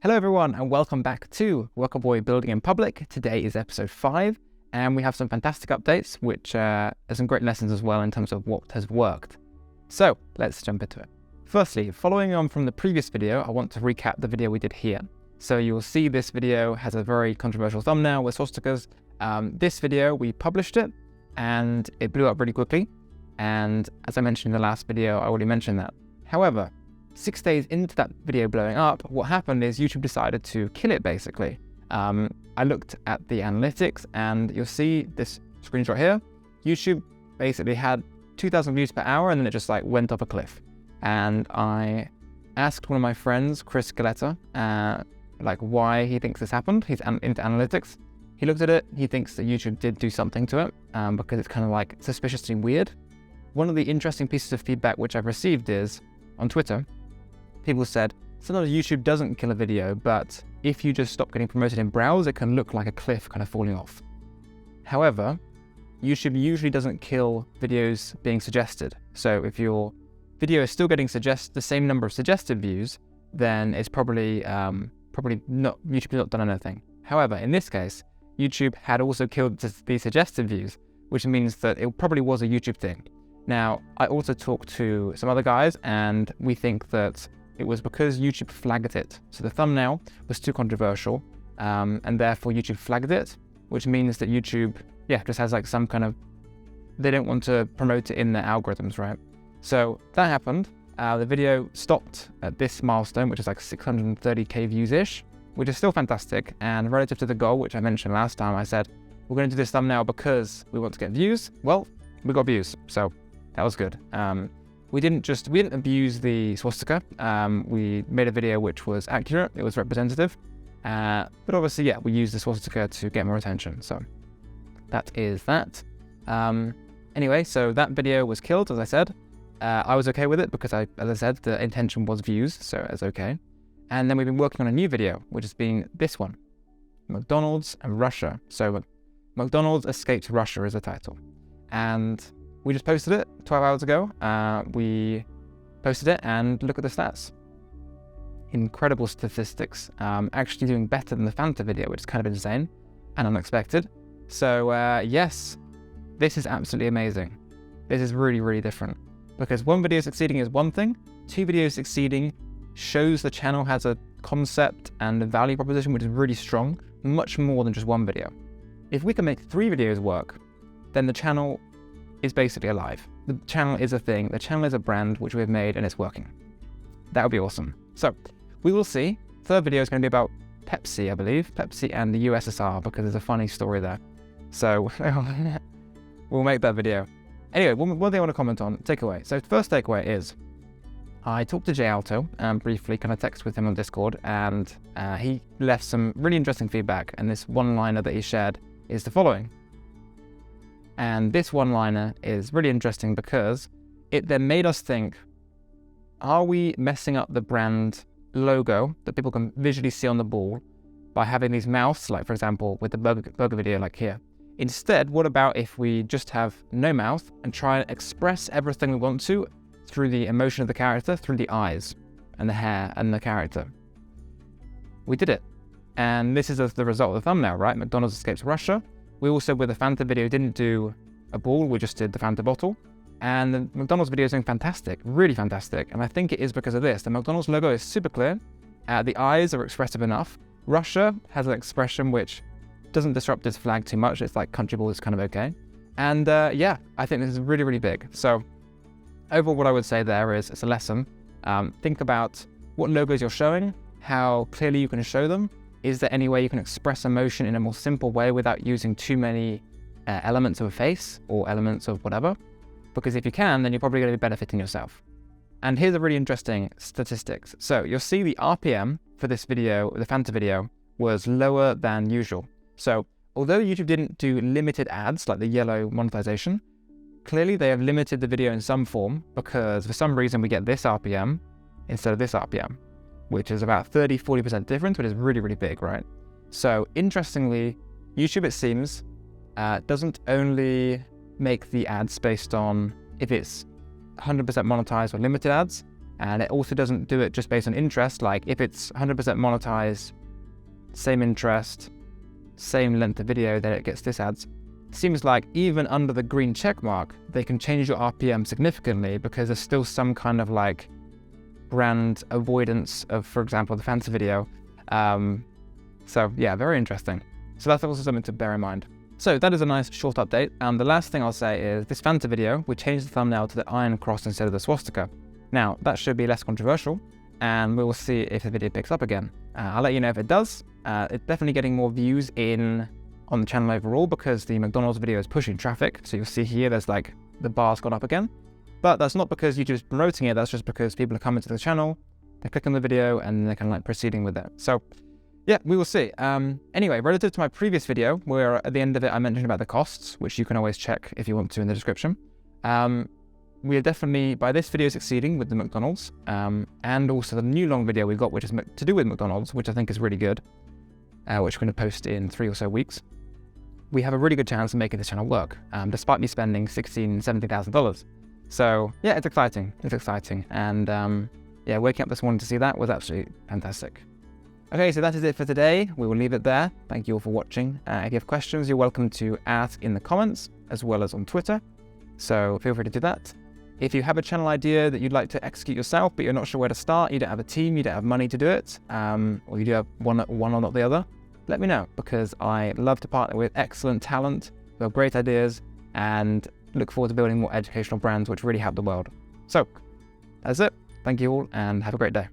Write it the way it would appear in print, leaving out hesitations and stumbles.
Hello everyone and welcome back to WorkerBoi Building in Public. Today is episode 5 and we have some fantastic updates which are some great lessons as well in terms of what has worked. So let's jump into it. Firstly, following on from the previous video, I want to recap the video we did here. So you'll see this video has a very controversial thumbnail with swastikas. This video, we published it and it blew up really quickly. And as I mentioned in the last video, I already mentioned that. However, 6 days into that video blowing up, what happened is YouTube decided to kill it basically. I looked at the analytics and you'll see this screenshot here. YouTube basically had 2,000 views per hour and then it just like went off a cliff. And I asked one of my friends, Chris Galetta, like why he thinks this happened. He's into analytics. He looked at it, he thinks that YouTube did do something to it because it's kind of like suspiciously weird. One of the interesting pieces of feedback which I've received is on Twitter, people said, sometimes YouTube doesn't kill a video, but if you just stop getting promoted in browse, it can look like a cliff kind of falling off. However, YouTube usually doesn't kill videos being suggested. So if your video is still getting the same number of suggested views, then it's probably not, YouTube's not done anything. However, in this case, YouTube had also killed the suggested views, which means that it probably was a YouTube thing. Now, I also talked to some other guys and we think that it was because YouTube flagged it. So the thumbnail was too controversial and therefore YouTube flagged it, which means that YouTube, just has like some kind of, they don't want to promote it in their algorithms, right? So that happened. The video stopped at this milestone, which is like 630k views-ish, which is still fantastic. And relative to the goal, which I mentioned last time, I said, we're going to do this thumbnail because we want to get views. Well, we got views, so that was good. We didn't abuse the swastika. We made a video which was accurate, it was representative. But obviously, we used the swastika to get more attention. So that is that. Anyway, so that video was killed, as I said. I was okay with it because as I said, the intention was views, so it's okay. And then we've been working on a new video, which has been this one, McDonald's and Russia. So McDonald's escaped Russia is the title. And we just posted it 12 hours ago. We posted it and look at the stats. Incredible statistics. Actually doing better than the Fanta video, which is kind of insane and unexpected. So yes, this is absolutely amazing. This is really, really different because one video succeeding is one thing. 2 videos succeeding shows the channel has a concept and a value proposition which is really strong, much more than just one video. If we can make 3 videos work, then the channel is basically alive. The channel is a thing, the channel is a brand which we've made and it's working. That would be awesome. So we will see. 3rd video is going to be about Pepsi, I believe. Pepsi and the USSR because there's a funny story there. So we'll make that video. Anyway, one thing I want to comment on, takeaway. So first takeaway is, I talked to Jay Alto briefly, kind of text with him on Discord, and he left some really interesting feedback, and this one-liner that he shared is the following. And this one-liner is really interesting because it then made us think, are we messing up the brand logo that people can visually see on the ball by having these mouths, like for example, with the burger video like here? Instead, what about if we just have no mouth and try and express everything we want to through the emotion of the character, through the eyes and the hair and the character? We did it. And this is the result of the thumbnail, right? McDonald's escapes Russia. We also, with the Fanta video, didn't do a ball, we just did the Fanta bottle. And the McDonald's video is doing fantastic, really fantastic. And I think it is because of this. The McDonald's logo is super clear. The eyes are expressive enough. Russia has an expression which doesn't disrupt its flag too much. It's like country ball is kind of okay. And I think this is really, really big. So overall, what I would say there is it's a lesson. Think about what logos you're showing, how clearly you can show them. Is there any way you can express emotion in a more simple way without using too many elements of a face or elements of whatever? Because if you can, then you're probably going to be benefiting yourself. And here's a really interesting statistics. So you'll see the RPM for this video, the Fanta video, was lower than usual. So although YouTube didn't do limited ads like the yellow monetization, clearly they have limited the video in some form because for some reason we get this RPM instead of this RPM, which is about 30-40% difference, which is really, really big, right? So interestingly, YouTube, it seems, doesn't only make the ads based on if it's 100% monetized or limited ads, And it also doesn't do it just based on interest. Like if it's 100% monetized, same interest, same length of video, then it gets this ads. Seems like even under the green check mark, they can change your RPM significantly because there's still some kind of like brand avoidance of, for example, the fancy video. So yeah, very interesting. So that's also something to bear in mind. So that is a nice short update. The last thing I'll say is this Fanta video, we changed the thumbnail to the iron cross instead of the swastika. Now that should be less controversial and we will see if the video picks up again. I'll let you know if it does. It's definitely getting more views on the channel overall because the McDonald's video is pushing traffic. So you'll see here, there's like the bar's gone up again, but that's not because YouTube's promoting it. That's just because people are coming to the channel, they click on the video and they're kind of like proceeding with it. So yeah, we will see. Anyway, relative to my previous video, where at the end of it, I mentioned about the costs, which you can always check if you want to in the description. We are definitely, by this video, succeeding with the McDonald's, and also the new long video we've got, which is to do with McDonald's, which I think is really good, which we're going to post in 3 or so weeks. We have a really good chance of making this channel work, despite me spending $16,000, $17,000. So yeah, it's exciting. It's exciting. And yeah, waking up this morning to see that was absolutely fantastic. Okay, so that is it for today. We will leave it there. Thank you all for watching. If you have questions, you're welcome to ask in the comments as well as on Twitter. So feel free to do that. If you have a channel idea that you'd like to execute yourself, but you're not sure where to start, you don't have a team, you don't have money to do it, or you do have one or not the other, let me know, because I love to partner with excellent talent who have great ideas and look forward to building more educational brands which really help the world. So that's it. Thank you all and have a great day.